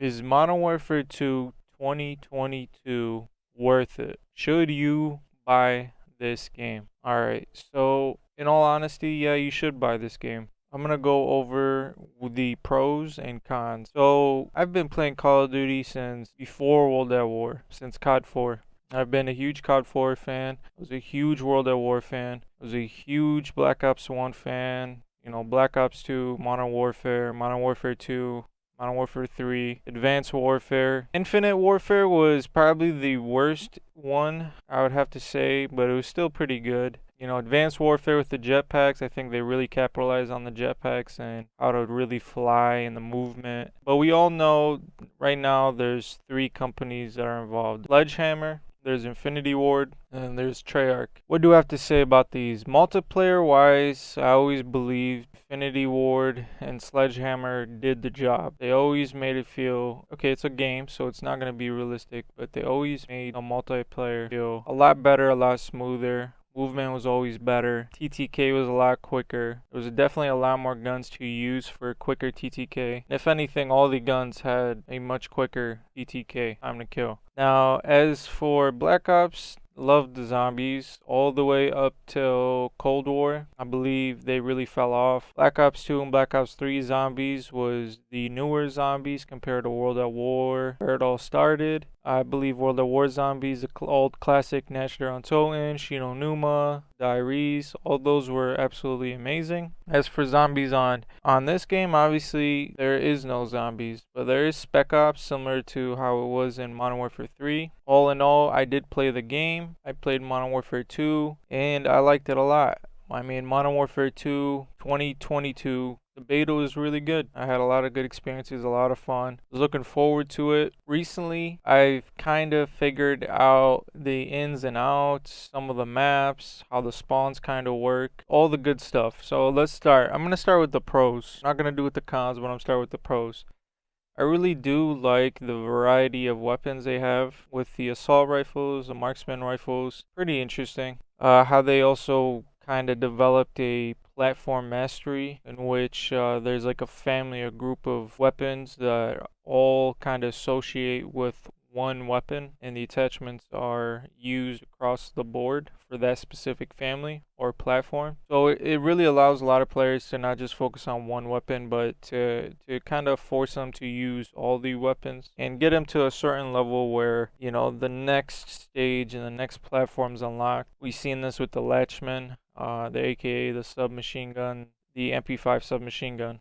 Is Modern Warfare 2 2022 worth it? Should you buy this game? Alright, so in all honesty, yeah, you should buy this game. I'm gonna go over the pros and cons. So I've been playing Call of Duty since before World at War, since COD 4. I've been a huge COD 4 fan. I was a huge World at War fan. I was a huge Black Ops 1 fan. Black Ops 2, Modern Warfare 2, Modern Warfare 3, Advanced Warfare. Infinite Warfare was probably the worst one, I would have to say, but it was still pretty good. Advanced Warfare with the jetpacks, I think they really capitalized on the jetpacks and how to really fly and the movement. But we all know right now there's three companies that are involved. Sledgehammer, there's Infinity Ward, and there's Treyarch. What do I have to say about these? Multiplayer wise, I always believed Infinity Ward and Sledgehammer did the job. They always made it feel, okay, it's a game, so it's not going to be realistic, but they always made a multiplayer feel a lot better, a lot smoother. Movement was always better. TTK was a lot quicker. There was definitely a lot more guns to use for quicker TTK. If anything, all the guns had a much quicker TTK, time to kill. Now, as for Black Ops, loved the zombies all the way up till Cold War. I believe they really fell off. Black Ops 2 and Black Ops 3 zombies was the newer zombies compared to World at War, where it all started. I believe World at War zombies, the old classic Nash on Toten, Shino Numa, Diaries, all those were absolutely amazing. As for zombies on this game, obviously there is no zombies, but there is Spec Ops, similar to how it was in Modern Warfare 3. All in all, I did play the game. I played Modern Warfare 2, and I liked it a lot. I mean, Modern Warfare 2 2022, the beta was really good. I had a lot of good experiences, a lot of fun. I was looking forward to it. Recently, I've kind of figured out the ins and outs, some of the maps, how the spawns kind of work, all the good stuff. So let's start. I'm going to start with the pros. I'm not going to do with the cons, but I'm going to start with the pros. I really do like the variety of weapons they have with the assault rifles, the marksman rifles. Pretty interesting. How they also kind of developed a platform mastery in which there's like a family, a group of weapons that all kind of associate with one weapon, and the attachments are used across the board for that specific family or platform. So it really allows a lot of players to not just focus on one weapon, but to kind of force them to use all the weapons and get them to a certain level where, the next stage and the next platform's unlocked. We've seen this with the Latchman, the AKA the submachine gun, the MP5 submachine gun.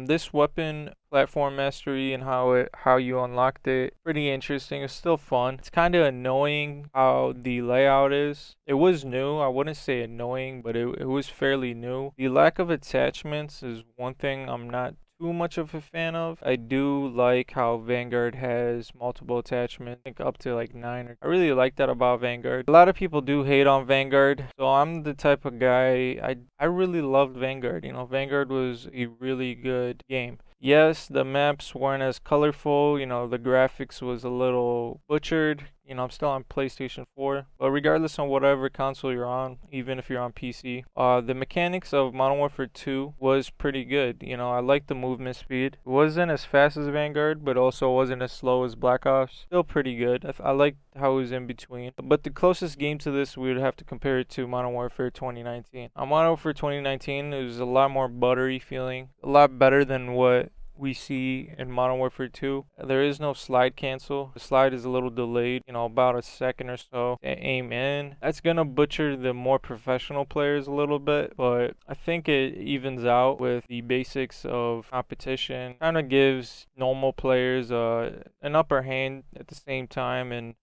This weapon platform mastery and how you unlocked it, pretty interesting. It's still fun. It's kind of annoying how the layout is. It was new. I wouldn't say annoying, but it was fairly new. The lack of attachments is one thing I'm not too much of a fan of. I do like how Vanguard has multiple attachments, I think up to like 9. I really like that about Vanguard. A lot of people do hate on Vanguard, so I'm the type of guy, I really loved Vanguard. Vanguard was a really good game. Yes, the maps weren't as colorful, the graphics was a little butchered. I'm still on PlayStation 4, but regardless on whatever console you're on, even if you're on PC, the mechanics of Modern Warfare 2 was pretty good. I liked the movement speed. It wasn't as fast as Vanguard, but also wasn't as slow as Black Ops. Still pretty good. I liked how it was in between. But the closest game to this, we would have to compare it to Modern Warfare 2019. On Modern Warfare 2019, it was a lot more buttery feeling, a lot better than what we see in Modern Warfare 2. There is no slide cancel. The slide is a little delayed, about a second or so to aim in. That's gonna butcher the more professional players a little bit, but I think it evens out with the basics of competition. Kind of gives normal players an upper hand at the same time, and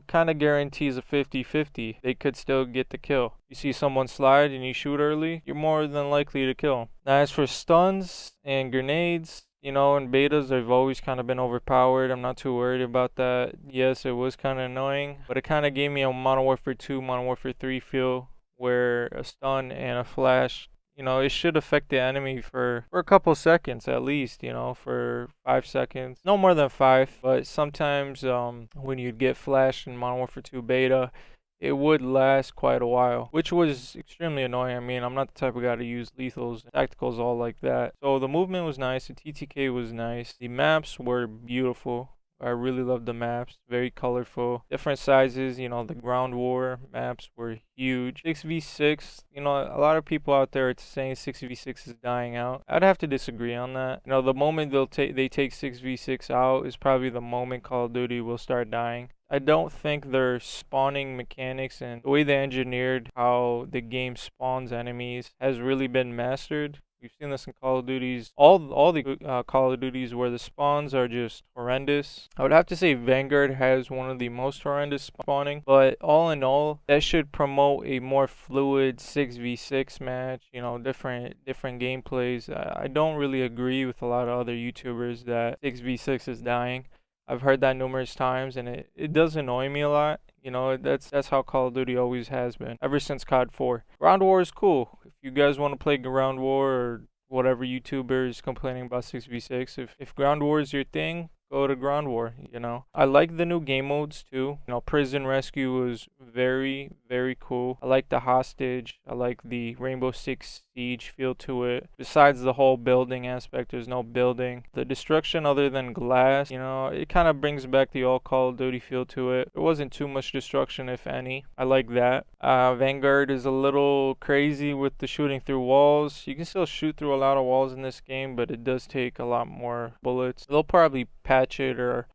kind of guarantees a 50-50. They could still get the kill. You see someone slide and you shoot early, you're more than likely to kill them. Now, as for stuns and grenades, in betas, they've always kind of been overpowered. I'm not too worried about that. Yes, it was kind of annoying, but it kind of gave me a Modern Warfare 2, Modern Warfare 3 feel where a stun and a flash, it should affect the enemy for a couple seconds at least, for 5 seconds. No more than 5, but sometimes when you get flashed in Modern Warfare 2 beta, it would last quite a while, which was extremely annoying. I mean, I'm not the type of guy to use lethals, tacticals, all like that. So the movement was nice, the TTK was nice, the maps were beautiful. I really loved the maps, very colorful, different sizes. The ground war maps were huge. 6v6, a lot of people out there are saying 6v6 is dying out. I'd have to disagree on that. The moment they take 6v6 out is probably the moment Call of Duty will start dying. I don't think their spawning mechanics and the way they engineered how the game spawns enemies has really been mastered. We've seen this in Call of Duties, all the Call of Duties where the spawns are just horrendous. I would have to say Vanguard has one of the most horrendous spawning, but all in all, that should promote a more fluid 6v6 match, different gameplays. I don't really agree with a lot of other YouTubers that 6v6 is dying. I've heard that numerous times, and it does annoy me a lot. That's how Call of Duty always has been, ever since COD 4. Ground War is cool. If you guys want to play Ground War, or whatever YouTuber is complaining about 6v6, if Ground War is your thing, go to Ground War. I like the new game modes too. Prison Rescue was very, very cool. I like the hostage. I like the Rainbow Six Siege feel to it. Besides the whole building aspect, there's no building. The destruction other than glass, it kind of brings back the old Call of Duty feel to it. There wasn't too much destruction, if any. I like that. Vanguard is a little crazy with the shooting through walls. You can still shoot through a lot of walls in this game, but it does take a lot more bullets. They'll probably patch it or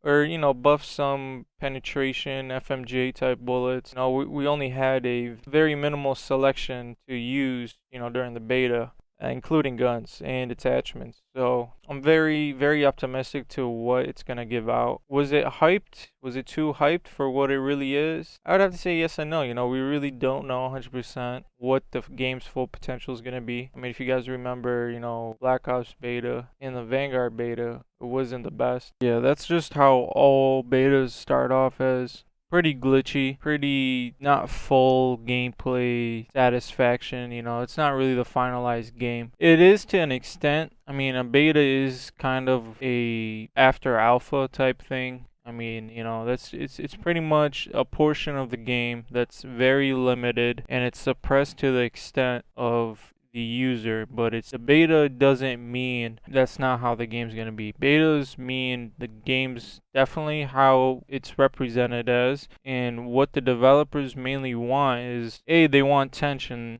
buff some penetration FMJ type bullets. We only had a very minimal selection to use during the beta, including guns and attachments. So I'm very, very optimistic to what it's gonna give out. Was it hyped? Was it too hyped for what it really is? I would have to say yes and no. We really don't know 100% what the game's full potential is gonna be. I mean, if you guys remember, Black Ops beta and the Vanguard beta, it wasn't the best. Yeah, that's just how all betas start off as. Pretty glitchy, pretty not full gameplay satisfaction. It's not really the finalized game. It is to an extent. I mean, a beta is kind of a after alpha type thing. I mean, it's pretty much a portion of the game that's very limited, and it's suppressed to the extent of the user, but the beta doesn't mean that's not how the game's going to be. Betas mean the game's definitely how it's represented as, and what the developers mainly want is A, they want tension,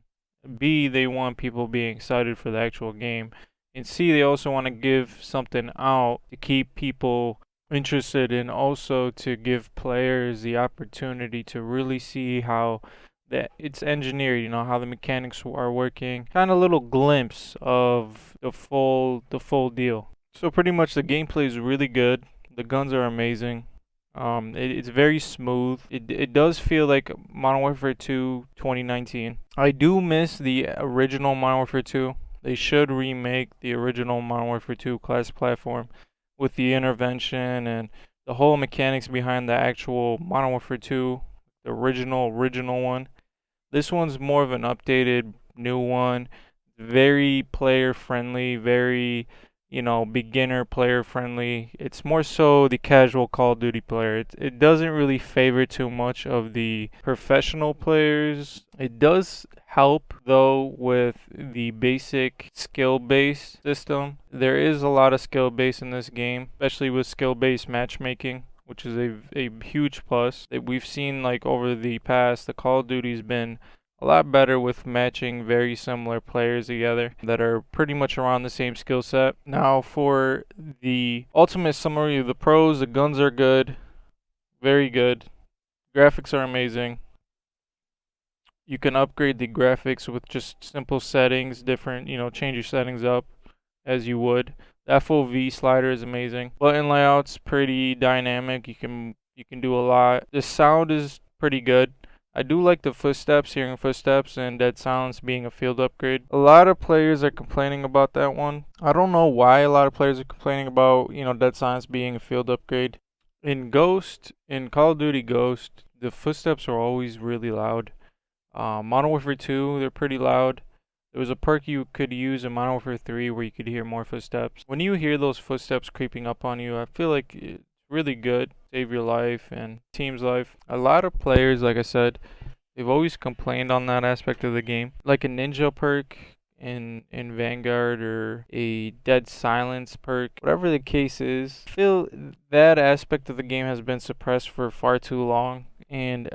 B, they want people being excited for the actual game, and C, they also want to give something out to keep people interested, and also to give players the opportunity to really see how that it's engineered, how the mechanics are working. Kind of little glimpse of the full deal. So pretty much the gameplay is really good. The guns are amazing. It's very smooth. It does feel like Modern Warfare 2 2019. I do miss the original Modern Warfare 2. They should remake the original Modern Warfare 2 class platform with the intervention and the whole mechanics behind the actual Modern Warfare 2, the original one. This one's more of an updated new one, very player friendly, very beginner player friendly. It's more so the casual Call of Duty player. It doesn't really favor too much of the professional players. It does help though with the basic skill based system. There is a lot of skill base in this game, especially with skill based matchmaking, which is a huge plus that we've seen over the past. The Call of Duty's been a lot better with matching very similar players together that are pretty much around the same skill set. Now for the ultimate summary of the pros, the guns are good, very good. Graphics are amazing. You can upgrade the graphics with just simple settings, different, change your settings up as you would. The FOV slider is amazing. Button layout's pretty dynamic. You can do a lot. The sound is pretty good. I do like the footsteps, hearing footsteps and dead silence being a field upgrade. A lot of players are complaining about that one. I don't know why a lot of players are complaining about, dead silence being a field upgrade. In Call of Duty Ghost, the footsteps are always really loud. Modern Warfare 2, they're pretty loud. There was a perk you could use in Modern Warfare 3 where you could hear more footsteps. When you hear those footsteps creeping up on you, I feel like it's really good. Save your life and team's life. A lot of players, like I said, They've always complained on that aspect of the game. Like a ninja perk in Vanguard or a dead silence perk, whatever the case is, I feel that aspect of the game has been suppressed for far too long. And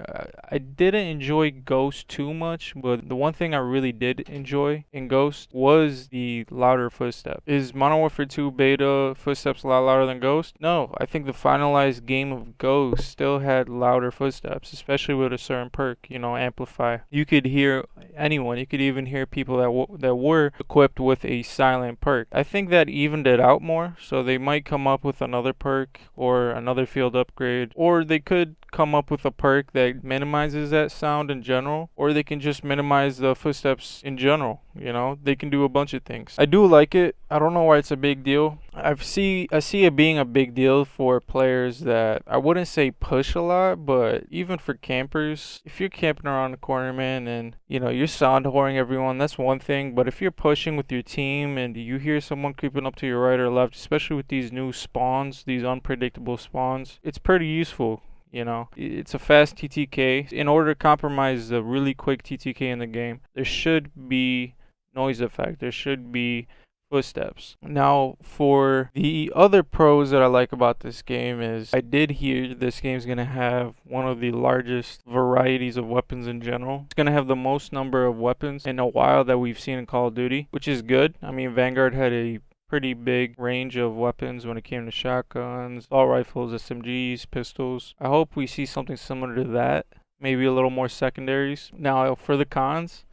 I didn't enjoy Ghost too much, but the one thing I really did enjoy in Ghost was the louder footsteps. Is Modern Warfare 2 beta footsteps a lot louder than Ghost? No, I think the finalized game of Ghost still had louder footsteps, especially with a certain perk, Amplify. You could hear anyone. You could even hear people that were equipped with a silent perk. I think that evened it out more, so they might come up with another perk or another field upgrade, or they could come up with a perk that minimizes that sound in general, or they can just minimize the footsteps in general. They can do a bunch of things. I do like it. I don't know why it's a big deal. I see it being a big deal for players that I wouldn't say push a lot, but even for campers, if you're camping around the corner, man, and you're sound whoring everyone, that's one thing. But if you're pushing with your team and you hear someone creeping up to your right or left, especially with these new spawns, these unpredictable spawns, it's pretty useful. It's a fast TTK. In order to compromise the really quick TTK in the game, there should be noise effect. There should be footsteps. Now, for the other pros that I like about this game is I did hear this game's going to have one of the largest varieties of weapons in general. It's going to have the most number of weapons in a while that we've seen in Call of Duty, which is good. I mean, Vanguard had a pretty big range of weapons when it came to shotguns, assault rifles, SMGs, pistols. I hope we see something similar to that, maybe a little more secondaries. Now, for the cons,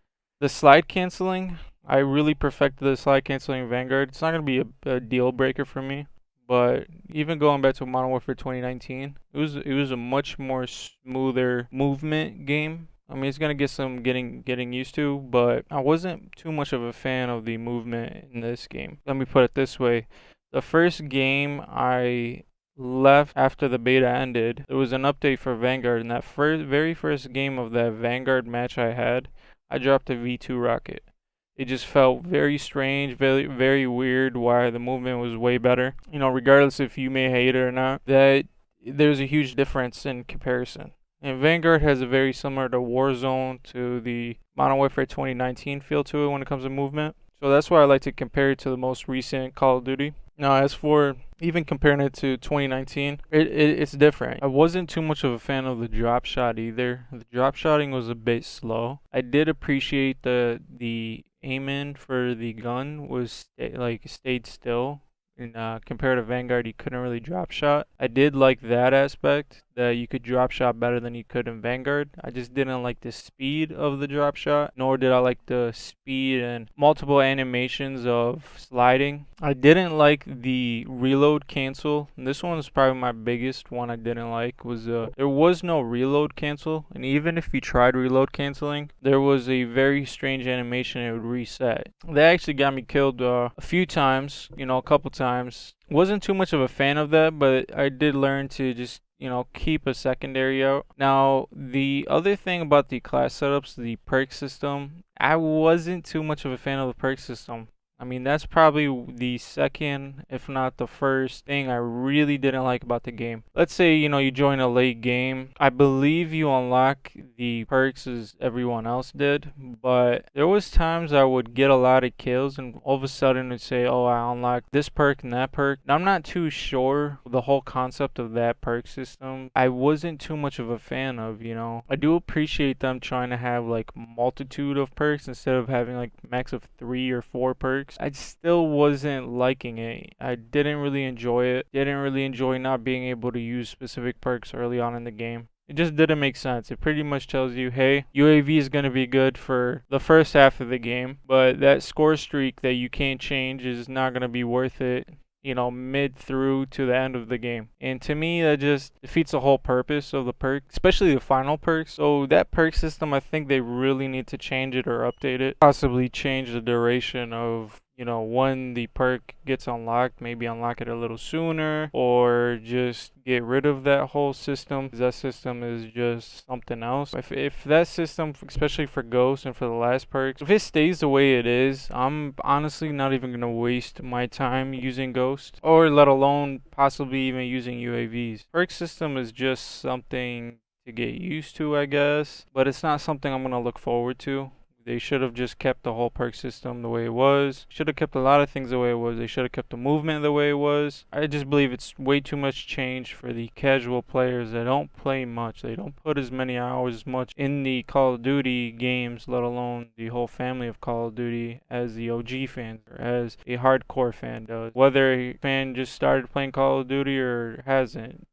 the slide canceling, I really perfected the slide canceling in Vanguard. It's not going to be a deal breaker for me, but even going back to Modern Warfare 2019, it was a much more smoother movement game. I mean, it's gonna get some getting used to, but I wasn't too much of a fan of the movement in this game. Let me put it this way: the first game I left after the beta ended, there was an update for Vanguard, and that very first game of that Vanguard match I had, I dropped a V2 rocket. It just felt very strange, very very weird. Why the movement was way better. Regardless if you may hate it or not, that there's a huge difference in comparison. And Vanguard has a very similar to Warzone to the Modern Warfare 2019 feel to it when it comes to movement. So that's why I like to compare it to the most recent Call of Duty. Now, as for even comparing it to 2019, it's different. I wasn't too much of a fan of the drop shot either. The drop shotting was a bit slow. I did appreciate the aim in for the gun stayed still. Compared to Vanguard, you couldn't really drop shot. I did like that aspect, that you could drop shot better than you could in Vanguard. I just didn't like the speed of the drop shot, nor did I like the speed and multiple animations of sliding. I didn't like the reload cancel. And this one was probably my biggest one I didn't like, was there was no reload cancel, and even if you tried reload canceling, there was a very strange animation. It would reset. That actually got me killed a few times, a couple times. Wasn't too much of a fan of that, but I did learn to just keep a secondary out. Now, the other thing about the class setups, the perk system, I wasn't too much of a fan of the perk system. I mean, that's probably the second, if not the first thing I really didn't like about the game. Let's say, you join a late game. I believe you unlock the perks as everyone else did, but there was times I would get a lot of kills and all of a sudden it'd say, oh, I unlocked this perk and that perk. And I'm not too sure the whole concept of that perk system. I wasn't too much of a fan of, I do appreciate them trying to have like multitude of perks instead of having like max of 3 or 4 perks. I still wasn't liking it. I didn't really enjoy it. Didn't really enjoy not being able to use specific perks early on in the game. It just didn't make sense. It pretty much tells you, hey, UAV is going to be good for the first half of the game, but that score streak that you can't change is not going to be worth it, mid through to the end of the game. And to me, that just defeats the whole purpose of the perk, especially the final perk. So that perk system, I think they really need to change it or update it. Possibly change the duration of when the perk gets unlocked, maybe unlock it a little sooner, or just get rid of that whole system. That system is just something else. If that system, especially for Ghost and for the last perks, if it stays the way it is, I'm honestly not even going to waste my time using Ghost, or let alone possibly even using UAVs. Perk system is just something to get used to, I guess. But it's not something I'm gonna look forward to. They should have just kept the whole perk system the way it was. Should have kept a lot of things the way it was. They should have kept the movement the way it was. I just believe it's way too much change for the casual players that don't play much. They don't put as many hours much in the Call of Duty games, let alone the whole family of Call of Duty, as the OG fans or as a hardcore fan does. Whether a fan just started playing Call of Duty or hasn't,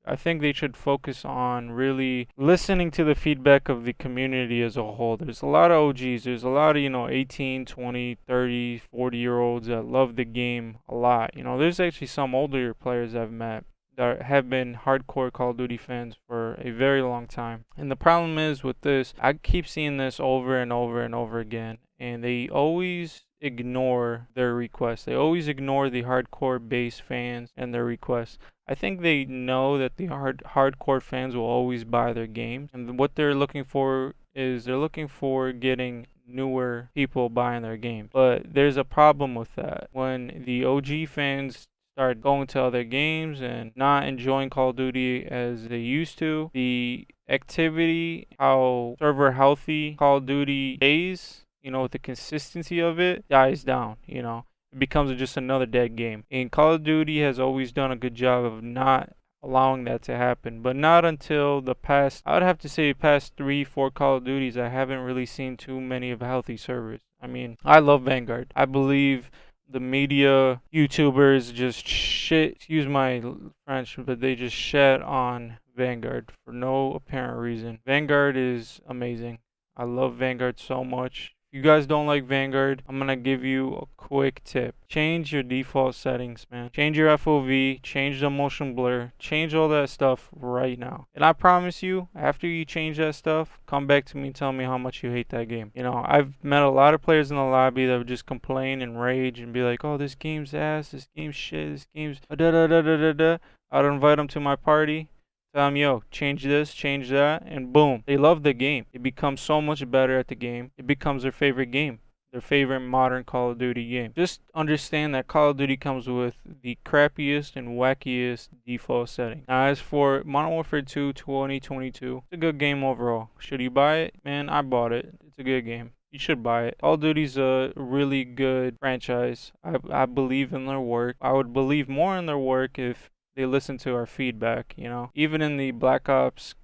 I think they should focus on really listening to the feedback of the community as a whole. There's a lot of OGs. There's a lot of, 18, 20, 30, 40-year-olds that love the game a lot. There's actually some older players I've met that have been hardcore Call of Duty fans for a very long time. And the problem is with this, I keep seeing this over and over and over again, and they always ignore their requests. They always ignore the hardcore base fans and their requests. I think they know that the hardcore fans will always buy their games, and what they're looking for is they're looking for getting newer people buying their games. But there's a problem with that. When the OG fans start going to other games and not enjoying Call of Duty as they used to, the activity, how server healthy Call of Duty is, with the consistency of it, dies down, It becomes just another dead game. And Call of Duty has always done a good job of not allowing that to happen. But not until the past, I would have to say, past 3-4 Call of Duties, I haven't really seen too many of healthy servers. I mean, I love Vanguard. I believe the media YouTubers just shit, excuse my French, but they just shat on Vanguard for no apparent reason. Vanguard is amazing. I love Vanguard so much. If you guys don't like Vanguard, I'm gonna give you a quick tip. Change your default settings, man. Change your FOV, change the motion blur, change all that stuff right now. And I promise you, after you change that stuff, come back to me and tell me how much you hate that game. I've met a lot of players in the lobby that would just complain and rage and be like, oh, this game's ass, this game's shit, this game's da da da da da da. I'd invite them to my party. Tell them, yo, change this, change that, and boom. They love the game. It becomes so much better at the game. It becomes their favorite game, their favorite modern Call of Duty game. Just understand that Call of Duty comes with the crappiest and wackiest default setting. Now, as for Modern Warfare 2 2022, it's a good game overall. Should you buy it? Man, I bought it. It's a good game. You should buy it. Call of Duty's a really good franchise. I believe in their work. I would believe more in their work if they listen to our feedback, Even in the Black Ops,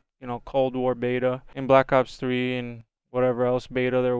Cold War beta, in Black Ops 3 and whatever else beta there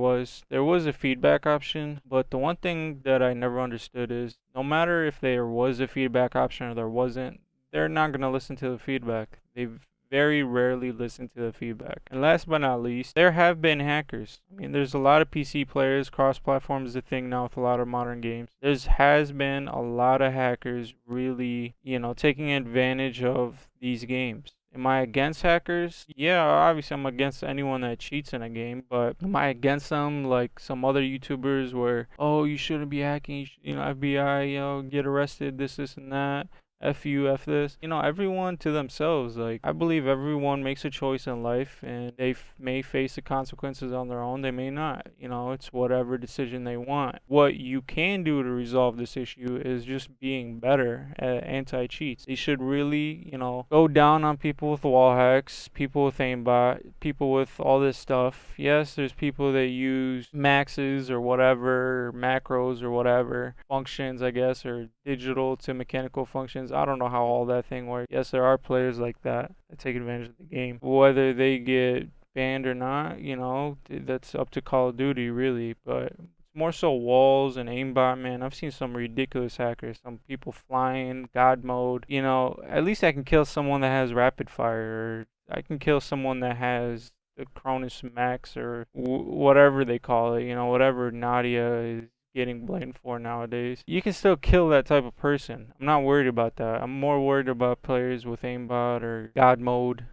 was a feedback option. But the one thing that I never understood is no matter if there was a feedback option or there wasn't, they're not going to listen to the feedback. They very rarely listen to the feedback. And last but not least, there have been hackers. I mean, there's a lot of PC players. Cross-platform is a thing now with a lot of modern games. There has been a lot of hackers really, taking advantage of these games. Am I against hackers? Yeah, obviously I'm against anyone that cheats in a game, but am I against them like some other YouTubers where, oh, you shouldn't be hacking, FBI, get arrested, this, and that. F you, F this. Everyone to themselves. Like, I believe everyone makes a choice in life and they may face the consequences on their own. They may not. It's whatever decision they want. What you can do to resolve this issue is just being better at anti-cheats. They should really, go down on people with wall hacks, people with aimbot, people with all this stuff. Yes, there's people that use maxes or whatever, or macros or whatever, functions, I guess, or digital to mechanical functions. I don't know how all that thing works. Yes, there are players like that take advantage of the game. Whether they get banned or not, that's up to Call of Duty, really. But it's more so walls and aimbot, man. I've seen some ridiculous hackers. Some people flying, God mode. At least I can kill someone that has rapid fire. Or I can kill someone that has the Cronus Max or whatever they call it. Whatever Nadia is getting blamed for nowadays. You can still kill that type of person. I'm not worried about that. I'm more worried about players with aimbot or God mode,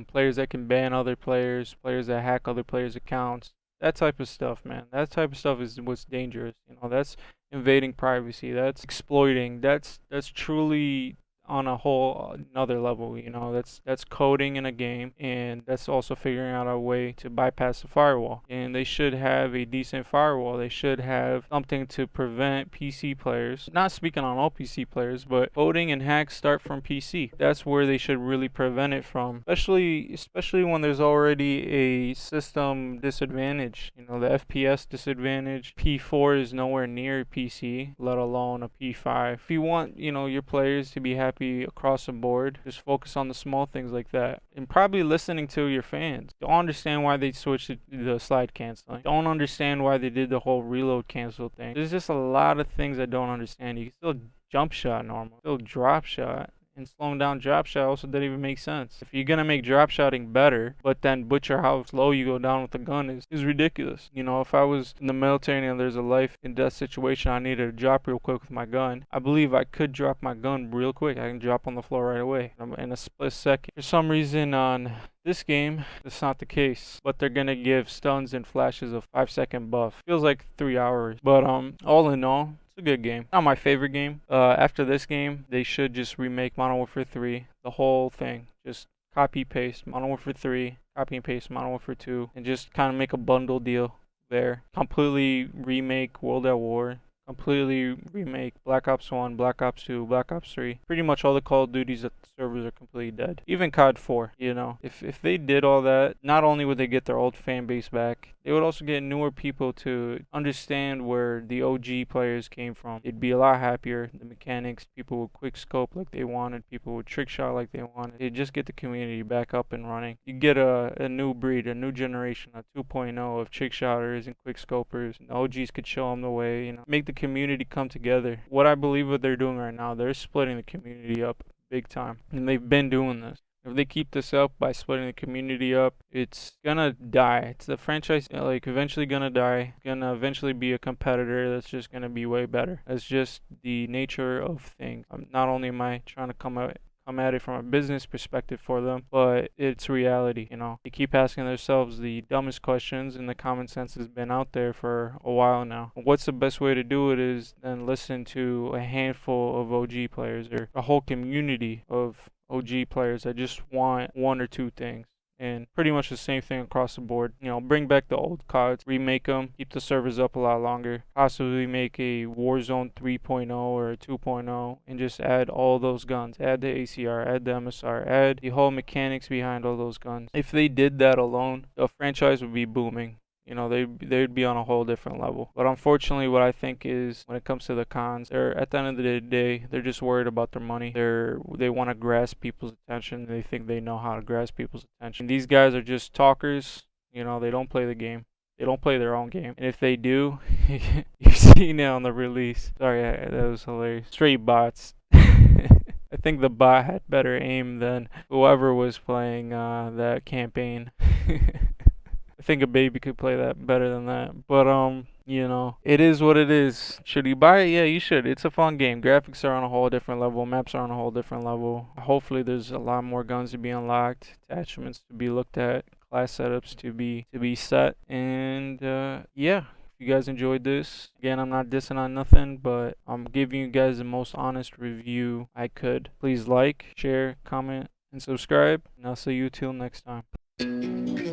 players that can ban other players, players that hack other players' accounts. That type of stuff, man. That type of stuff is what's dangerous. That's invading privacy. That's exploiting. That's truly on a whole another level. You know, that's coding in a game, and that's also figuring out a way to bypass the firewall. And they should have a decent firewall. They should have something to prevent PC players. Not speaking on all PC players, but coding and hacks start from PC. That's where they should really prevent it from, especially when there's already a system disadvantage. You know, the FPS disadvantage. P4 is nowhere near PC, let alone a P5. If you want, you know, your players to be happy across the board, just focus on the small things like that, and probably listening to your fans. Don't understand why they switched the slide canceling. Don't understand why they did the whole reload cancel thing. There's just a lot of things I don't understand. You can still jump shot normal, still drop shot. And slowing down drop shot also doesn't even make sense. If you're gonna make drop shotting better, but then butcher how slow you go down with the gun is ridiculous. You know, if I was in the military and there's a life and death situation, I needed to drop real quick with my gun, I believe I could drop my gun real quick. I can drop on the floor right away in a split second. For some reason on this game, that's not the case, but they're gonna give stuns and flashes of 5-second buff. Feels like 3 hours, but all in all, a good game. Not my favorite game. After this game, they should just remake Modern Warfare 3, the whole thing. Just copy paste Modern Warfare 3, copy and paste Modern Warfare 2, and just kind of make a bundle deal there. Completely remake World at War. Completely remake Black Ops 1, Black Ops 2, Black Ops 3. Pretty much all the Call of Duties that the servers are completely dead. Even COD 4, you know. If they did all that, not only would they get their old fan base back, they would also get newer people to understand where the OG players came from. It'd be a lot happier. The mechanics, people would quick scope like they wanted, people would trick shot like they wanted. It'd just get the community back up and running. You get a new breed, a new generation, a 2.0 of trick shotters and quick scopers. And the OGs could show them the way, you know, make the community come together. What I believe what they're doing right now, they're splitting the community up big time. And they've been doing this. If they keep this up by splitting the community up, it's gonna die. It's the franchise, like, eventually gonna die. Gonna eventually be a competitor that's just gonna be way better. That's just the nature of things. Not only am I trying to come at it from a business perspective for them, but it's reality. You know, they keep asking themselves the dumbest questions, and the common sense has been out there for a while now. What's the best way to do it is then listen to a handful of OG players, or a whole community of OG players that just want one or two things. And pretty much the same thing across the board. You know, bring back the old CODs, remake them, keep the servers up a lot longer, possibly make a Warzone 3.0 or a 2.0, and just add all those guns. Add the ACR, add the MSR, add the whole mechanics behind all those guns. If they did that alone, the franchise would be booming. You know, they'd be on a whole different level. But unfortunately, what I think is, when it comes to the cons, they're, at the end of the day, they're just worried about their money. They want to grasp people's attention. They think they know how to grasp people's attention. These guys are just talkers. You know, they don't play the game. They don't play their own game. And if they do, you've seen it on the release. Sorry, that was hilarious. Straight bots. I think the bot had better aim than whoever was playing that campaign. I think a baby could play that better than that. But, you know, it is what it is. Should you buy it? Yeah, you should. It's a fun game. Graphics are on a whole different level. Maps are on a whole different level. Hopefully there's a lot more guns to be unlocked, attachments to be looked at, class setups to be set. And, yeah. If you guys enjoyed this, again, I'm not dissing on nothing, but I'm giving you guys the most honest review I could. Please like, share, comment, and subscribe. And I'll see you till next time.